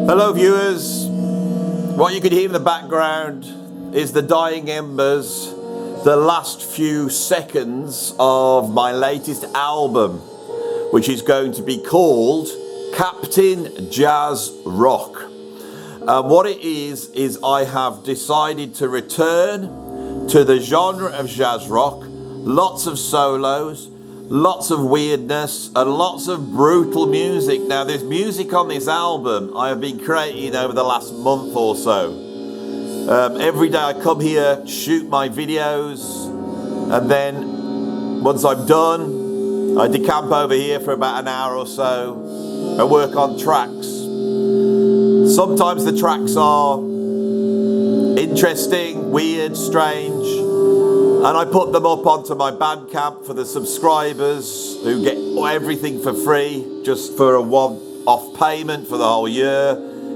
Hello viewers, what you can hear in the background is the dying embers, the last few seconds of my latest album, which is going to be called Captain Jazz Rock. What it is I have decided to return to the genre of jazz rock, lots of solos, lots of weirdness and lots of brutal music. Now there's music on this album I have been creating over the last month or so. Every day I come here, shoot my videos, and then once I'm done, I decamp over here for about an hour or so and work on tracks. Sometimes the tracks are interesting, weird, strange, and I put them up onto my Bandcamp for the subscribers who get everything for free, just for a one-off payment for the whole year.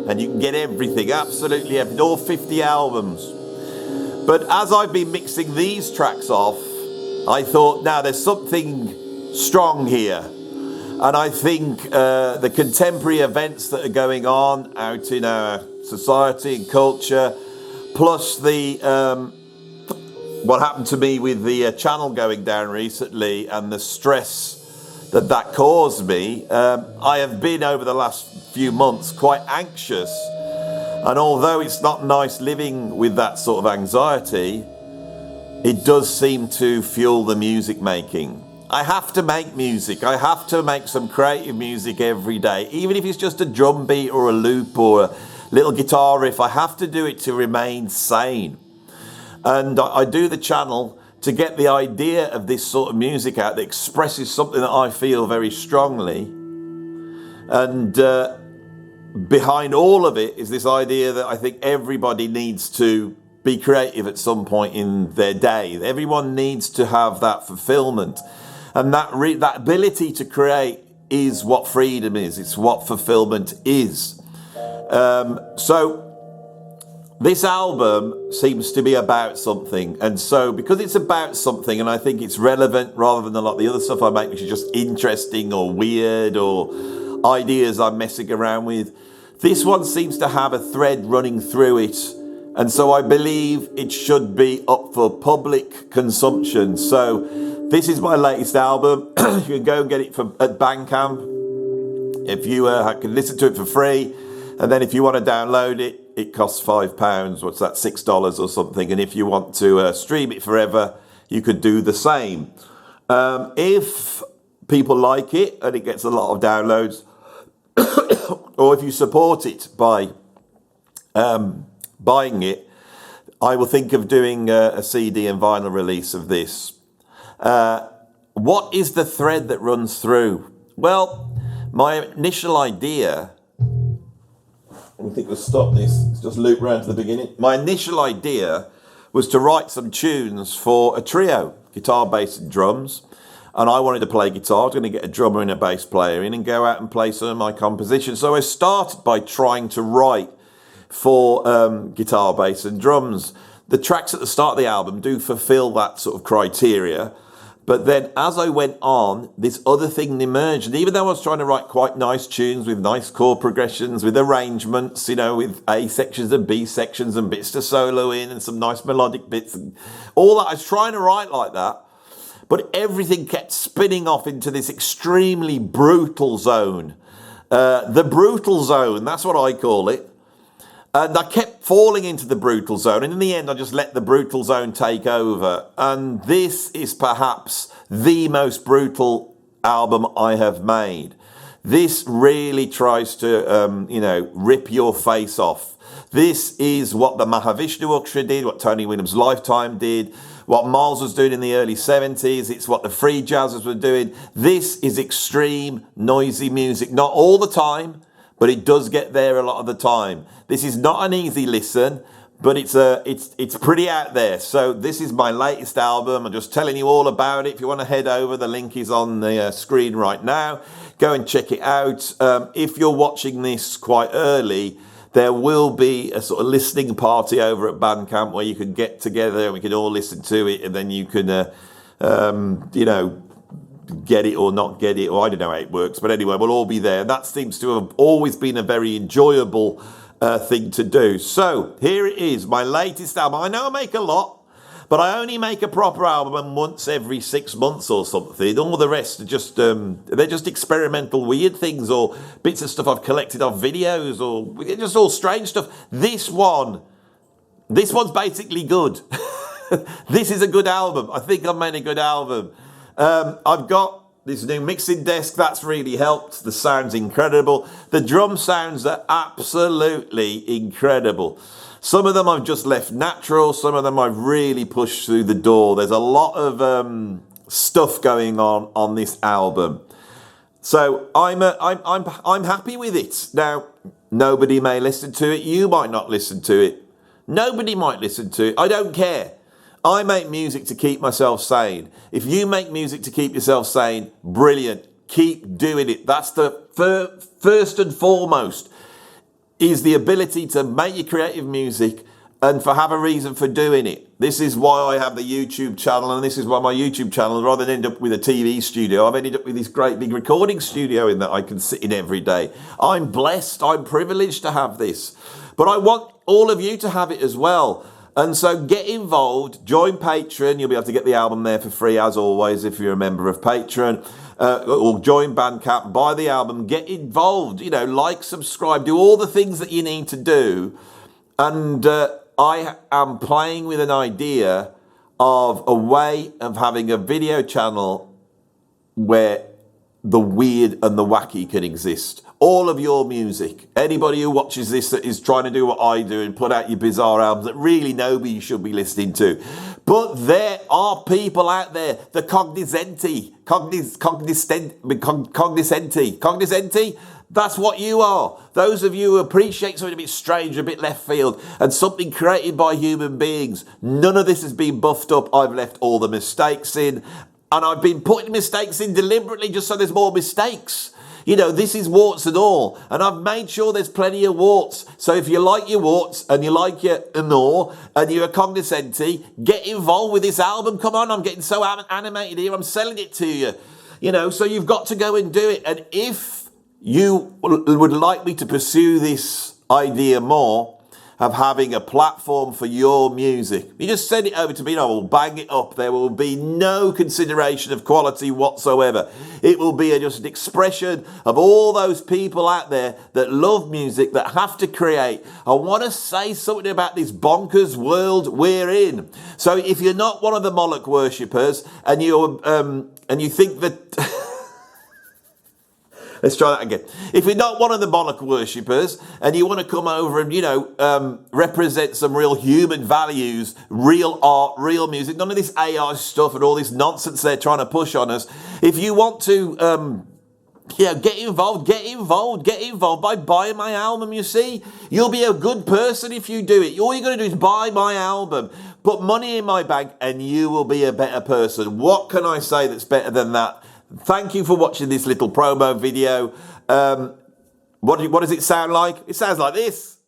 And you can get everything, absolutely everything, all 50 albums. But as I've been mixing these tracks off, I thought, now there's something strong here. And I think the contemporary events that are going on out in our society and culture, plus the what happened to me with the channel going down recently and the stress that caused me, I have been over the last few months quite anxious. And although it's not nice living with that sort of anxiety, it does seem to fuel the music making. I have to make music. I have to make some creative music every day, even if it's just a drum beat or a loop or a little guitar riff. I have to do it to remain sane. And I do the channel to get the idea of this sort of music out that expresses something that I feel very strongly. And behind all of it is this idea that I think everybody needs to be creative at some point in their day. Everyone needs to have that fulfillment. And that ability to create is what freedom is. It's what fulfillment is. So this album seems to be about something. And so because it's about something, and I think it's relevant rather than a lot of the other stuff I make, which is just interesting or weird or ideas I'm messing around with, this one seems to have a thread running through it. And so I believe it should be up for public consumption. So this is my latest album. You can go and get it at Bandcamp. If you can listen to it for free. And then if you want to download it, it costs £5. What's that, $6 or something? And if you want to stream it forever, you could do the same. If people like it and it gets a lot of downloads, or if you support it by buying it, I will think of doing a CD and vinyl release of this. What is the thread that runs through? Well, my initial idea, I think we'll stop this, let's just loop round to the beginning. My initial idea was to write some tunes for a trio, guitar, bass and drums. And I wanted to play guitar. I was going to get a drummer and a bass player in and go out and play some of my compositions. So I started by trying to write for guitar, bass and drums. The tracks at the start of the album do fulfill that sort of criteria. But then as I went on, this other thing emerged. And even though I was trying to write quite nice tunes with nice chord progressions, with arrangements, you know, with A sections and B sections and bits to solo in and some nice melodic bits and all that, I was trying to write like that. But everything kept spinning off into this extremely brutal zone. The brutal zone, that's what I call it. And I kept falling into the brutal zone. And in the end, I just let the brutal zone take over. And this is perhaps the most brutal album I have made. This really tries to, rip your face off. This is what the Mahavishnu Orchestra did, what Tony Williams' Lifetime did, what Miles was doing in the early 70s. It's what the free jazzers were doing. This is extreme, noisy music. Not all the time, but it does get there a lot of the time. This is not an easy listen, but it's pretty out there. So this is my latest album. I'm just telling you all about it. If you want to head over, the link is on the screen right now. Go and check it out. If you're watching this quite early, there will be a sort of listening party over at Bandcamp where you can get together and we can all listen to it, and then you can, get it or not get it, or I don't know how it works, but anyway, we'll all be there. That seems to have always been a very enjoyable thing to do. So here it is, my latest album. I know I make a lot, but I only make a proper album once every 6 months or something. All the rest are just, they're just experimental weird things or bits of stuff I've collected off videos or just all strange stuff. This one's basically good. This is a good album. I think I've made a good album. I've got this new mixing desk. That's really helped. The sound's incredible. The drum sounds are absolutely incredible. Some of them I've just left natural. Some of them I've really pushed through the door. There's a lot of stuff going on this album. So I'm happy with it. Now, nobody may listen to it. You might not listen to it. Nobody might listen to it. I don't care. I make music to keep myself sane. If you make music to keep yourself sane, brilliant. Keep doing it. That's the first and foremost, is the ability to make your creative music and have a reason for doing it. This is why I have the YouTube channel, and this is why my YouTube channel, rather than end up with a TV studio, I've ended up with this great big recording studio in that I can sit in every day. I'm blessed, I'm privileged to have this. But I want all of you to have it as well. And so get involved, join Patreon. You'll be able to get the album there for free, as always, if you're a member of Patreon. Or join Bandcamp, buy the album, get involved, like, subscribe, do all the things that you need to do. And I am playing with an idea of a way of having a video channel where the weird and the wacky can exist. All of your music. Anybody who watches this that is trying to do what I do and put out your bizarre albums that really nobody should be listening to. But there are people out there, the cognoscenti, that's what you are. Those of you who appreciate something a bit strange, a bit left field, and something created by human beings. None of this has been buffed up. I've left all the mistakes in, and I've been putting mistakes in deliberately just so there's more mistakes. This is warts and all, and I've made sure there's plenty of warts. So if you like your warts and you like your anor and you're a cognoscenti, get involved with this album. Come on, I'm getting so animated here. I'm selling it to you. So you've got to go and do it. And if you would like me to pursue this idea more of having a platform for your music, you just send it over to me and I will bang it up. There will be no consideration of quality whatsoever. It will be just an expression of all those people out there that love music, that have to create. I want to say something about this bonkers world we're in. So if you're not one of the Moloch worshippers and you think that let's try that again. If you're not one of the Moloch worshippers and you want to come over and, represent some real human values, real art, real music, none of this AI stuff and all this nonsense they're trying to push on us. If you want to, get involved by buying my album, you see. You'll be a good person if you do it. All you're going to do is buy my album, put money in my bank, and you will be a better person. What can I say that's better than that? Thank you for watching this little promo video. What does it sound like? It sounds like this.